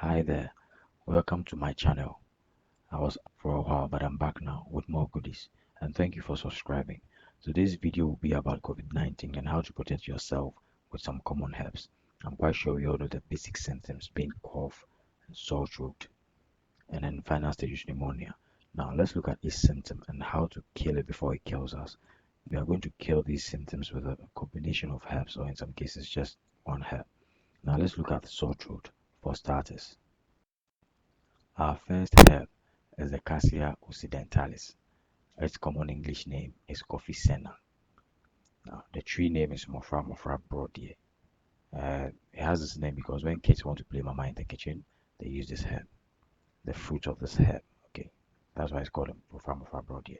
Hi there, welcome to my channel. I was up for a while, but I'm back now with more goodies, and thank you for subscribing. Today's video will be about COVID-19 and how to protect yourself with some common herbs. I'm quite sure you all know the basic symptoms being cough and sore throat, and then final stage is pneumonia. Now let's look at each symptom and how to kill it before it kills us. We are going to kill these symptoms with a combination of herbs, or in some cases just one herb. Now let's look at sore throat for starters. Our first herb is the Cassia occidentalis. Its common English name is coffee senna. Now, the tree name is Mofra broadie. It has this name because when kids want to play mama in the kitchen, they use this herb, the fruit of this herb. Okay, that's why it's called Mofra broadie.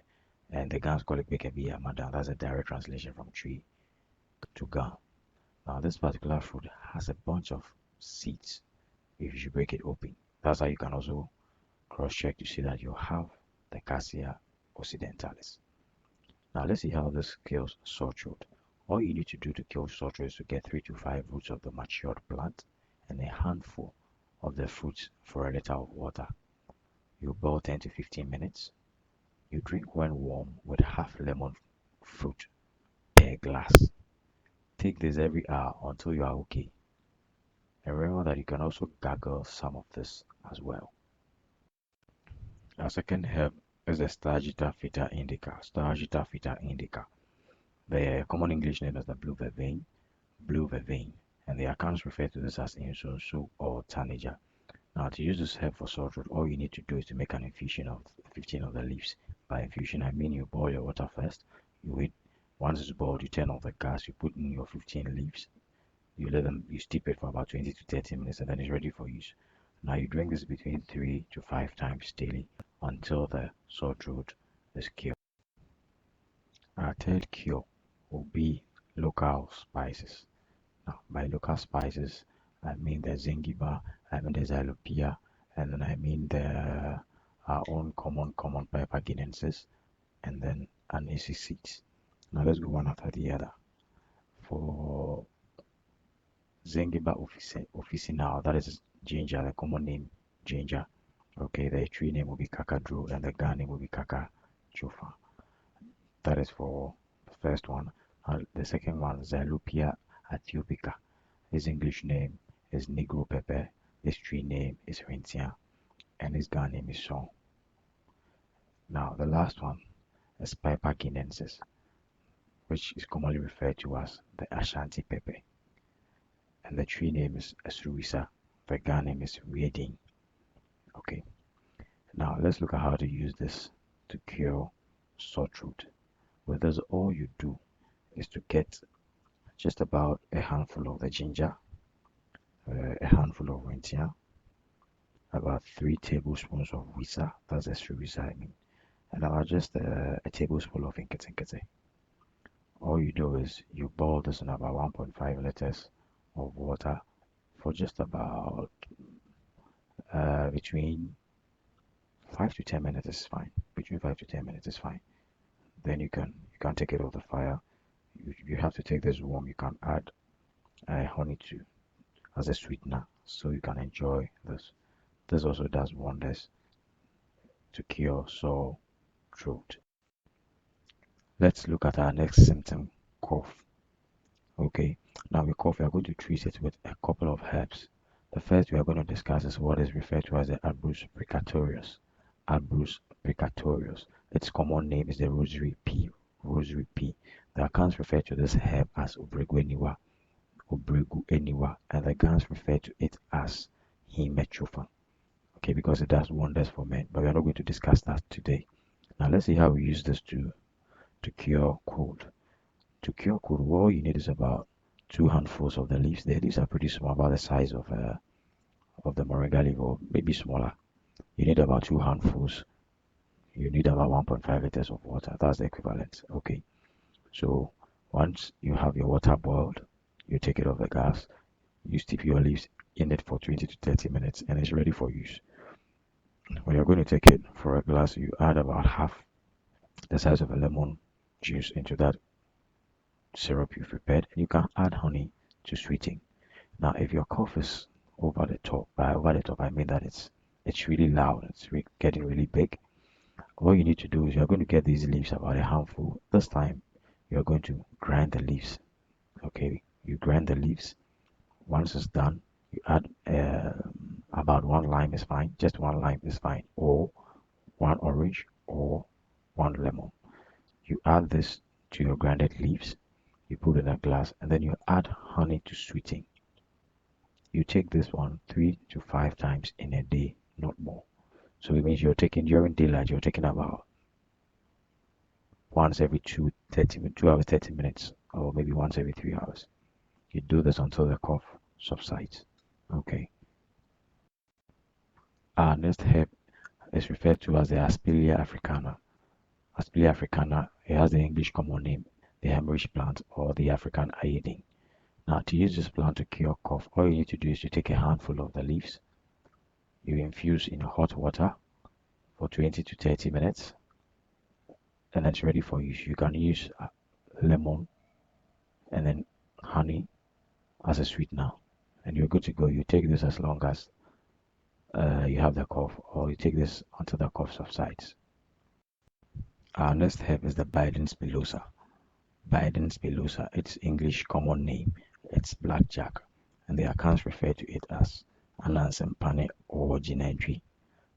And the Gans call it Bekebi Amadan. That's a direct translation from tree to Gan. Now, this particular fruit has a bunch of seeds if you should break it open. That's how you can also cross-check to see that you have the Cassia occidentalis. Now let's see how this kills sore throat. All you need to do to kill sore throat is to get 3 to 5 roots of the matured plant and a handful of the fruits for a liter of water. You boil 10 to 15 minutes. You drink when warm with half lemon fruit per glass. Take this every hour until you are okay. And remember that you can also gargle some of this as well. Our second herb is the Stagita fita indica. Stagita fita indica. The common English name is the blue vervain, and the accounts refer to this as insonsu or tanager. Now, to use this herb for sore throat, all you need to do is to make an infusion of 15 of the leaves. By infusion, I mean you boil your water first. You wait. Once it's boiled, you turn off the gas. You put in your 15 leaves. You steep it for about 20 to 30 minutes, and then it's ready for use. Now you drink this between 3 to 5 times daily until the sore throat is cured. Our third cure will be local spices. Now, by local spices, I mean the zingiber, I mean the xylopia, and then I mean our own common pepper guinensis, and then anise seeds. Now let's go one after the other. For zingiber officinal, that is ginger, the common name ginger. Okay, the tree name will be kakadro and the Ga name will be kakachofa. That is for the first one. The second one, Xylopia ethiopica. His English name is Negro pepper. His tree name is Rentia, and his Ga name is Song. Now, the last one is Piper guinensis, which is commonly referred to as the Ashanti pepper, and the tree name is Esuisa. The Ga name is Reading. Okay, now let's look at how to use this to cure sore throat. With this, all you do is to get just about a handful of the ginger, a handful of rentia, about 3 tablespoons of wisa, that's extra wisa I mean, and about just a tablespoon of inkete. All you do is you boil this in about 1.5 liters of water for just about between 5 to 10 minutes is fine. Between 5 to 10 minutes is fine. Then you can take it off the fire. You have to take this warm. You can add honey to as a sweetener, so you can enjoy this. This also does wonders to cure sore throat. Let's look at our next symptom, cough. Okay, now with cough, we are going to treat it with a couple of herbs. The first we are going to discuss is what is referred to as the Abrus precatorius. Abrus precatorius. Its common name is the rosary pea. Rosary pea. The accounts refer to this herb as Obregu eniwa, and the Gans refer to it as Himetrofa. Okay, because it does wonders for men, but we are not going to discuss that today. Now let's see how we use this to cure cold. To cure cold, all you need is about 2 handfuls of the leaves. The leaves are pretty small, about the size of the moringa leaf, or maybe smaller. You need about 2 handfuls. You need about 1.5 liters of water. That's the equivalent. Okay, so once you have your water boiled, you take it off the gas. You steep your leaves in it for 20 to 30 minutes, and it's ready for use. When you're going to take it for a glass, you add about half the size of a lemon juice into that syrup you've prepared, and you can add honey to sweeten. Now, if your cough is over the top, top. By over the top, I mean that it's really loud. It's getting really big. What you need to do is you're going to get these leaves about a handful. This time, you're going to grind the leaves. Okay, you grind the leaves. Once it's done, you add about one lime is fine. Just one lime is fine, or one orange, or one lemon. You add this to your grinded leaves. You put in a glass, and then you add honey to sweeten. You take this one 3 to 5 times in a day, not more. So it means you're taking during daylight, you're taking about once every 2 hours 30 minutes, or maybe once every 3 hours. You do this until the cough subsides. Okay. Our next herb is referred to as the Aspelia africana. Aspelia africana, it has the English common name, the hemorrhage plant or the African iodine. Now, to use this plant to cure cough, all you need to do is to take a handful of the leaves, you infuse in hot water for 20 to 30 minutes, and it's ready for use. You can use lemon and then honey as a sweetener, and you're good to go. You take this as long as you have the cough, or you take this until the cough subsides. Our next herb is the ADINS-TUBE. ADINS-TUBE, its English common name, it's blackjack, and the accounts refer to it as anansempane or ginendri.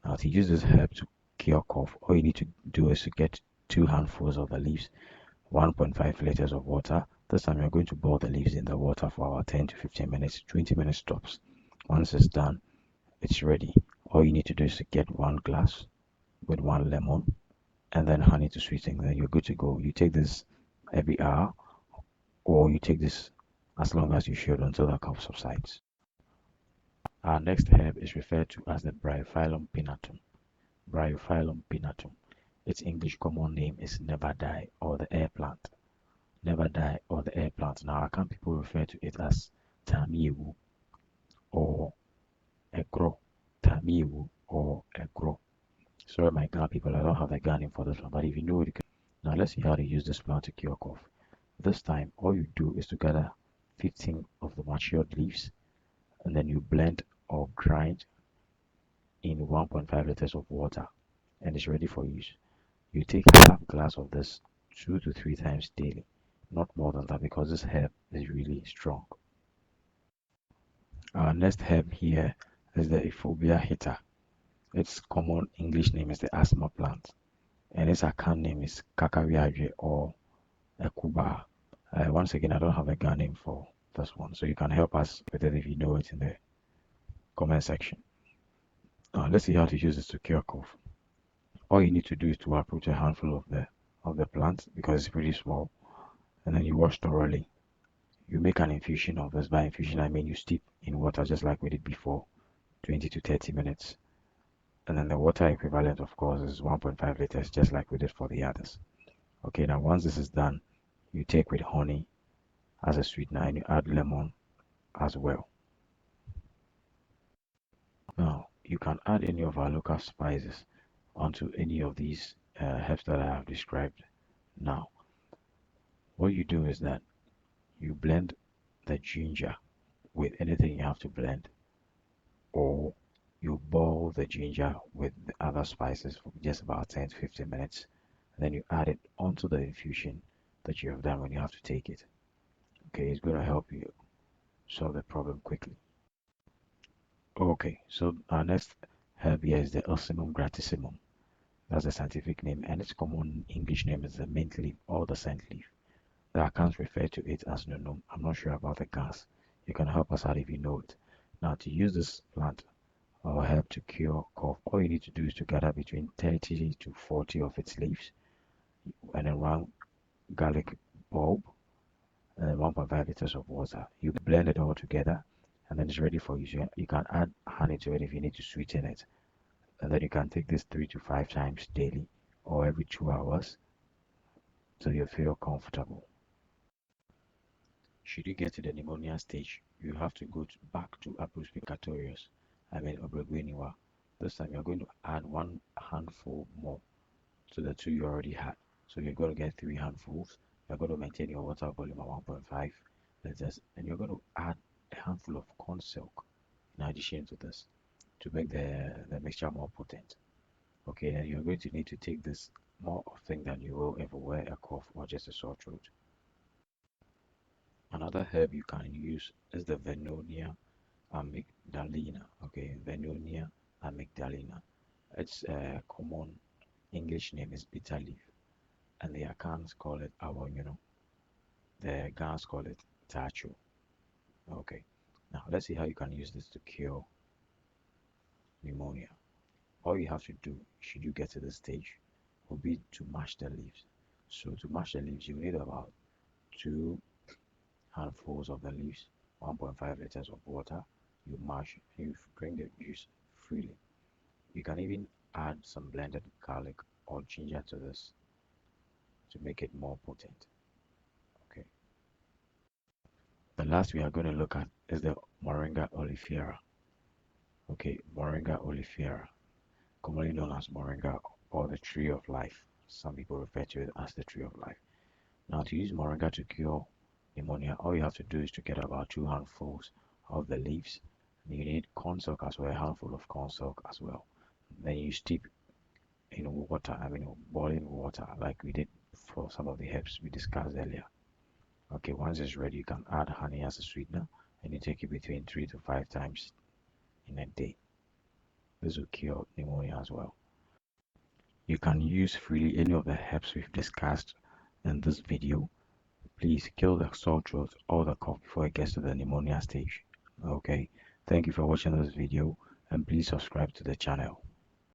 Now, to use this herb to cure cough, all you need to do is to get 2 handfuls of the leaves, 1.5 liters of water. This time you're going to boil the leaves in the water for about 10 to 15 minutes, 20 minutes tops. Once it's done, it's ready. All you need to do is to get 1 glass with 1 lemon and then honey to sweeten. Then you're good to go. You take this every hour, or you take this as long as you should until the cough subsides. Our next herb is referred to as the Bryophyllum pinnatum. Bryophyllum pinnatum. Its English common name is never die or the air plant. Never die or the air plant. Now, Akan people refer to it as tamiewu or egro. Tamiewu or egro. Sorry, my Ghana people, I don't have the Ghana name for this one, but if you know it, you can. Now, let's see how to use this plant to cure cough. This time, all you do is to gather 15 of the matured leaves, and then you blend or grind in 1.5 liters of water, and it's ready for use. You take half glass of this 2 to 3 times daily, not more than that, because this herb is really strong. Our next herb here is the Euphorbia hitta. Its common English name is the asthma plant, and its account name is Kakawiadre or Ekuba. Once again, I don't have a Ghana name for this one, so you can help us with it if you know it in the comment section. Let's see how to use this to cure cough. All you need to do is to approach a handful of the plant, because it's pretty small, and then you wash thoroughly. You make an infusion of this. By infusion, I mean you steep in water just like we did before, 20 to 30 minutes. And then the water equivalent, of course, is 1.5 liters, just like we did for the others. Okay, now once this is done, you take with honey as a sweetener, and you add lemon as well. Now, you can add any of our local spices onto any of these herbs that I have described. Now, what you do is that you blend the ginger with anything you have to blend, or you boil the ginger with the other spices for just about 10 to 15 minutes, and then you add it onto the infusion that you have done when you have to take it. Okay, it's going to help you solve the problem quickly. Okay, so our next herb here is the Ocimum gratissimum. That's the scientific name, and its common English name is the mint leaf or the scent leaf. The accounts refer to it as nunum. I'm not sure about the gas. You can help us out if you know it. Now, to use this plant or herb to cure cough, all you need to do is to gather between 30 to 40 of its leaves, and then 1 garlic bulb, and then 1.5 liters of water. You blend it all together, and then it's ready for use. You can add honey to it if you need to sweeten it, and then you can take this 3 to 5 times daily or every 2 hours till you feel comfortable. Should you get to the pneumonia stage, you have to go back to Apus picatorius, Obreguiniwa. This time you're going to add 1 handful more to the 2 you already had. So you're going to get 3 handfuls. You're going to maintain your water volume at 1.5 liters, and you're going to add a handful of corn silk in addition to this to make the mixture more potent. Okay, then you're going to need to take this more often than you will ever wear a cough or just a sore throat. Another herb you can use is the Vernonia amygdalina. Okay, Vernonia amygdalina. Its common English name is bitter leaf, and the Akans call it awonyuno. The Gans call it tacho. Okay, now let's see how you can use this to cure pneumonia. All you have to do, should you get to this stage, will be to mash the leaves. So to mash the leaves, you need about 2 handfuls of the leaves, 1.5 liters of water. You mash, you drink the juice freely. You can even add some blended garlic or ginger to this to make it more potent. Okay. The last we are going to look at is the Moringa oleifera. Okay, Moringa oleifera, commonly known as Moringa or the tree of life. Some people refer to it as the tree of life. Now, to use Moringa to cure pneumonia, all you have to do is to get about 2 handfuls of the leaves. You need cornstalk as well, a handful of cornstalk as well. Then you steep in water, boiling water, like we did for some of the herbs we discussed earlier. Okay, once it's ready, you can add honey as a sweetener, and you take it between 3 to 5 times in a day. This will cure pneumonia as well. You can use freely any of the herbs we've discussed in this video. Please kill the sore throat or the cough before it gets to the pneumonia stage. Okay, thank you for watching this video, and please subscribe to the channel.